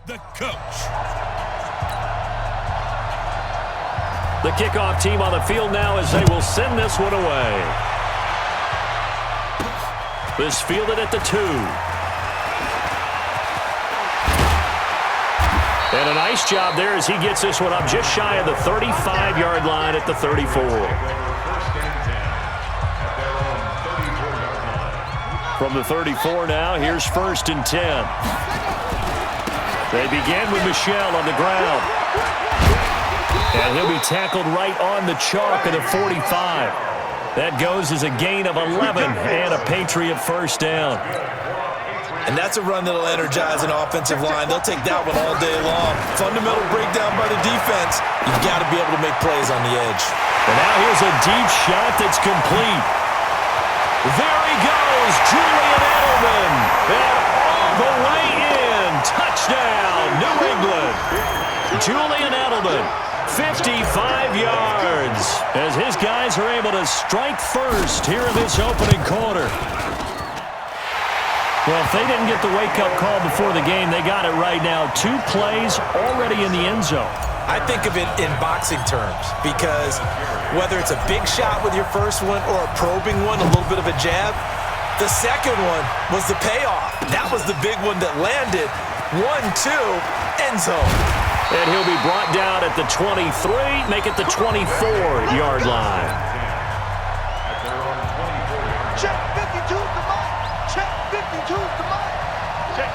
the coach. The kickoff team on the field now as they will send this one away. This fielded at the 2. And a nice job there as he gets this one up just shy of the 35-yard line at the 34. From the 34 now, here's 1st and 10. They begin with Michel on the ground. And he'll be tackled right on the chalk of the 45. That goes as a gain of 11 and a Patriot first down. And that's a run that'll energize an offensive line. They'll take that one all day long. Fundamental breakdown by the defense. You've got to be able to make plays on the edge. And now here's a deep shot that's complete. There he goes, Julian Edelman. And all the way in. Touchdown, New England. Julian Edelman, 55 yards. As his guys are able to strike first here in this opening quarter. Well, if they didn't get the wake-up call before the game, they got it right now. 2 plays already in the end zone. I think of it in boxing terms because whether it's a big shot with your first one or a probing one, a little bit of a jab, the second one was the payoff. That was the big one that landed. 1-2, end zone. And he'll be brought down at the 23, make it the 24-yard line. Check 52 to Mike. Check 52 to Mike. Check.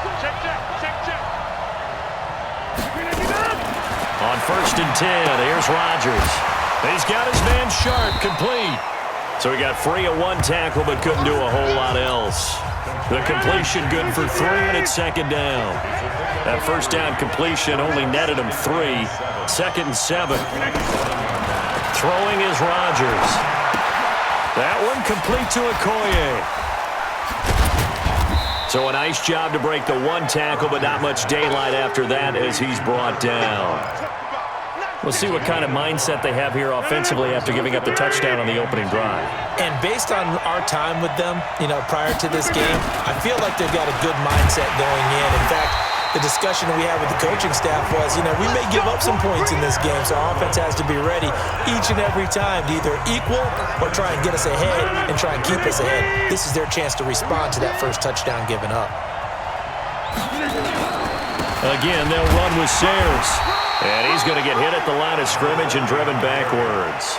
On 1st and 10, here's Rodgers. He's got his man Sharp complete. So he got free of 1 tackle but couldn't do a whole lot else. The completion good for 3 and it's 2nd down. That first down completion only netted him 3. 2nd and 7. Throwing is Rodgers. That one complete to Okoye. So a nice job to break the 1 tackle, but not much daylight after that as he's brought down. We'll see what kind of mindset they have here offensively after giving up the touchdown on the opening drive. And based on our time with them, prior to this game, I feel like they've got a good mindset going in. In fact, the discussion we had with the coaching staff was, we may give up some points in this game, so our offense has to be ready each and every time to either equal or try and get us ahead and try and keep us ahead. This is their chance to respond to that first touchdown given up. Again, they'll run with Sayers. And he's going to get hit at the line of scrimmage and driven backwards.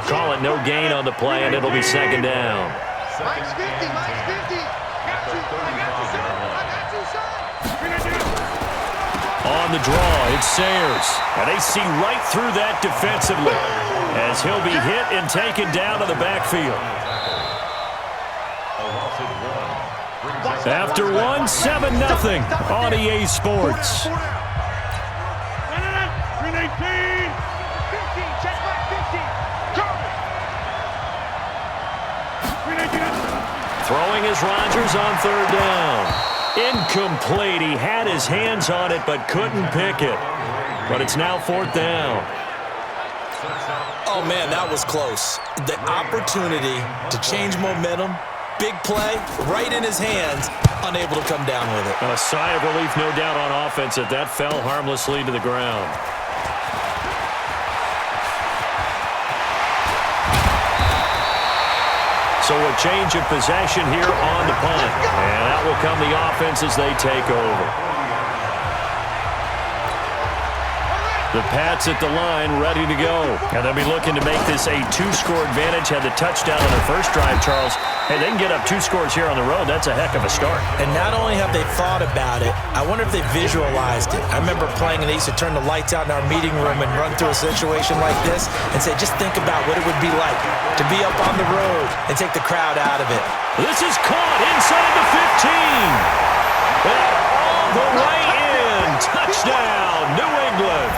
Call it no gain on the play, and it'll be 2nd down. Mike's 50, Mike's 50. On the draw, it's Sayers. And they see right through that defensively as he'll be hit and taken down to the backfield. After 1, 7-0 on EA Sports. Throwing is Rodgers on 3rd down. Incomplete. He had his hands on it but couldn't pick it. But it's now 4th down. Oh, man, that was close. The opportunity to change momentum, big play, right in his hands, unable to come down with it. And a sigh of relief, no doubt, on offense that fell harmlessly to the ground. So a change of possession here on the punt. And that will come the offense as they take over. The Pats at the line ready to go. And they'll be looking to make this a 2-score advantage. Had the touchdown on their first drive, Charles. Hey, they can get up 2 scores here on the road. That's a heck of a start. And not only have they thought about it, I wonder if they visualized it. I remember playing and they used to turn the lights out in our meeting room and run through a situation like this and say, just think about what it would be like to be up on the road and take the crowd out of it. This is caught inside the 15. And all the way in. Touchdown, New England.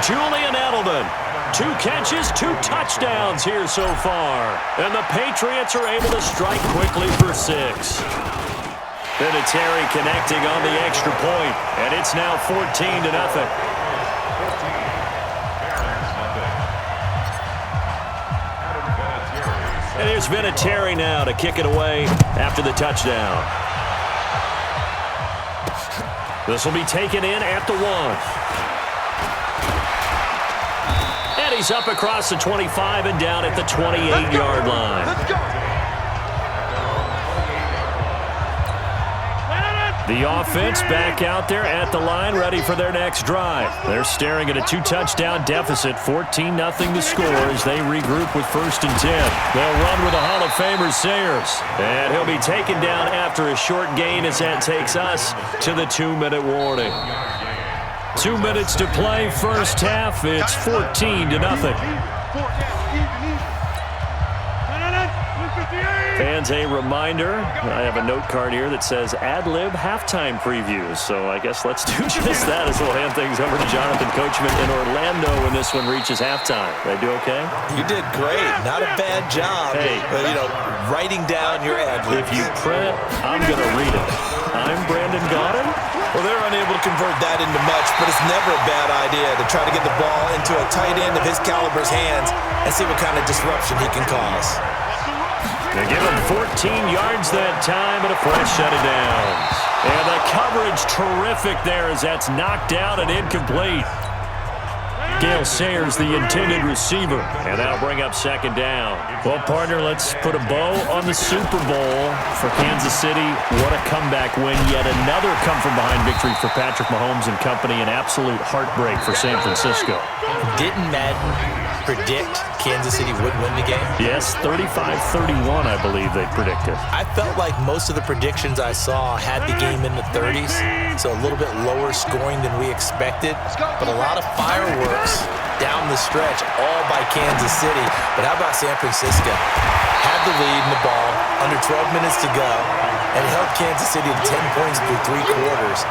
Julian Edelman. 2 catches, 2 touchdowns here so far. And the Patriots are able to strike quickly for 6. Vinatieri connecting on the extra point, and it's now 14-0. And here's Vinatieri now to kick it away after the touchdown. This will be taken in at the 1. And he's up across the 25 and down at the 28-yard line. Let's go. The offense back out there at the line, ready for their next drive. They're staring at a 2-touchdown deficit, 14-0 to score as they regroup with 1st and 10. They'll run with the Hall of Famer Sayers. And he'll be taken down after a short gain as that takes us to the 2-minute warning. 2 minutes to play, first half. It's 14-0. Fans, a reminder, I have a note card here that says ad-lib halftime previews. So I guess let's do just that as we'll hand things over to Jonathan Coachman in Orlando when this one reaches halftime. Did I do okay? You did great. Not a bad job. Hey. But, writing down your ad-libs. If you print it, I'm going to read it. I'm Brandon Gaudin. Well, they're unable to convert that into much, but it's never a bad idea to try to get the ball into a tight end of his caliber's hands and see what kind of disruption he can cause. They give him 14 yards that time, and a fresh set of downs. And the coverage terrific there as that's knocked out and incomplete. Gale Sayers, the intended receiver, and that'll bring up 2nd down. Well, partner, let's put a bow on the Super Bowl for Kansas City. What a comeback win. Yet another come-from-behind victory for Patrick Mahomes and company. An absolute heartbreak for San Francisco. Didn't Madden predict Kansas City would win the game? Yes, 35-31, I believe they predicted. I felt like most of the predictions I saw had the game in the 30s, so a little bit lower scoring than we expected, but a lot of fireworks down the stretch, all by Kansas City. But how about San Francisco? Had the lead in the ball, under 12 minutes to go, and held Kansas City to 10 points through 3 quarters.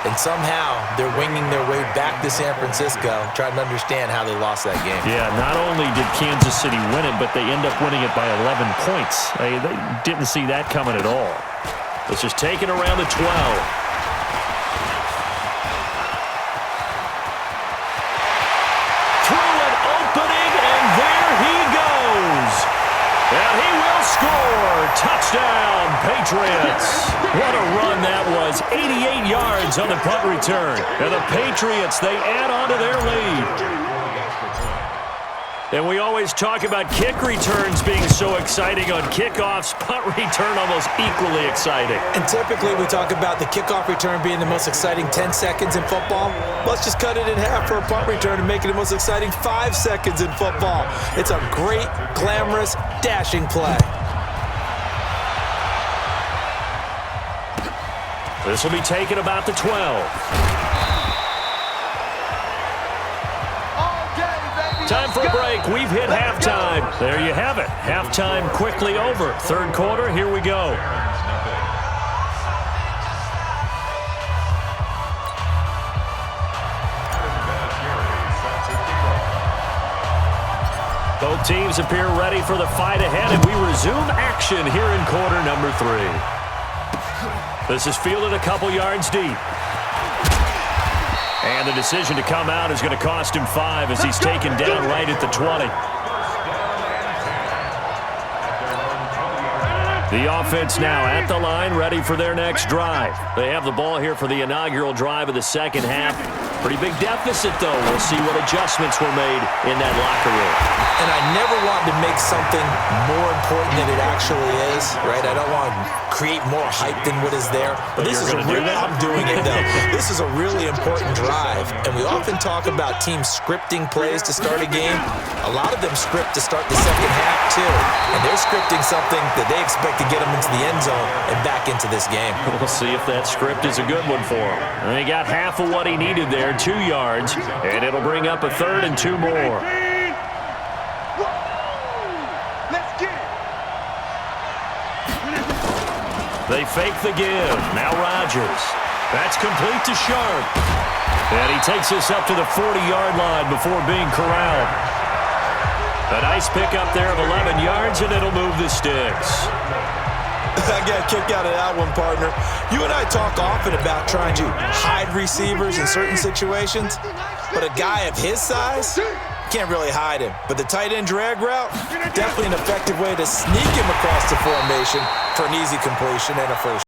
And somehow they're winging their way back to San Francisco, trying to understand how they lost that game. Yeah, not only did Kansas City win it, but they end up winning it by 11 points. They didn't see that coming at all. It's just taken around the 12. Through an opening, and there he goes. And he will score. Touchdown, Patriots. What a run that was. 88 yards on the punt return. And the Patriots, they add on to their lead. And we always talk about kick returns being so exciting on kickoffs. Punt return almost equally exciting. And typically we talk about the kickoff return being the most exciting 10 seconds in football. Let's just cut it in half for a punt return and make it the most exciting 5 seconds in football. It's a great, glamorous, dashing play. This will be taken about the 12. Time for a break. We've hit halftime. There you have it. Halftime quickly over. 3rd quarter, here we go. Both teams appear ready for the fight ahead, and we resume action here in quarter number 3. This is fielded a couple yards deep. And the decision to come out is going to cost him 5 as he's taken down right at the 20. The offense now at the line, ready for their next drive. They have the ball here for the inaugural drive of the 2nd half. Pretty big deficit, though. We'll see what adjustments were made in that locker room. And I never want to make something more important than it actually is, right? I don't want to create more hype than what is there. But this is I'm doing it, though. This is a really important drive. And we often talk about teams scripting plays to start a game. A lot of them script to start the 2nd half, too. And they're scripting something that they expect to get them into the end zone and back into this game. We'll see if that script is a good one for him. And he got half of what he needed there, 2 yards, and it'll bring up a 3rd and 2 more. They fake the give. Now Rodgers. That's complete to Sharp. And he takes us up to the 40-yard line before being corralled. A nice pickup there of 11 yards, and it'll move the sticks. I got a kick out of that one, partner. You and I talk often about trying to hide receivers in certain situations, but a guy of his size can't really hide him. But the tight end drag route, definitely an effective way to sneak him across the formation for an easy completion and a first.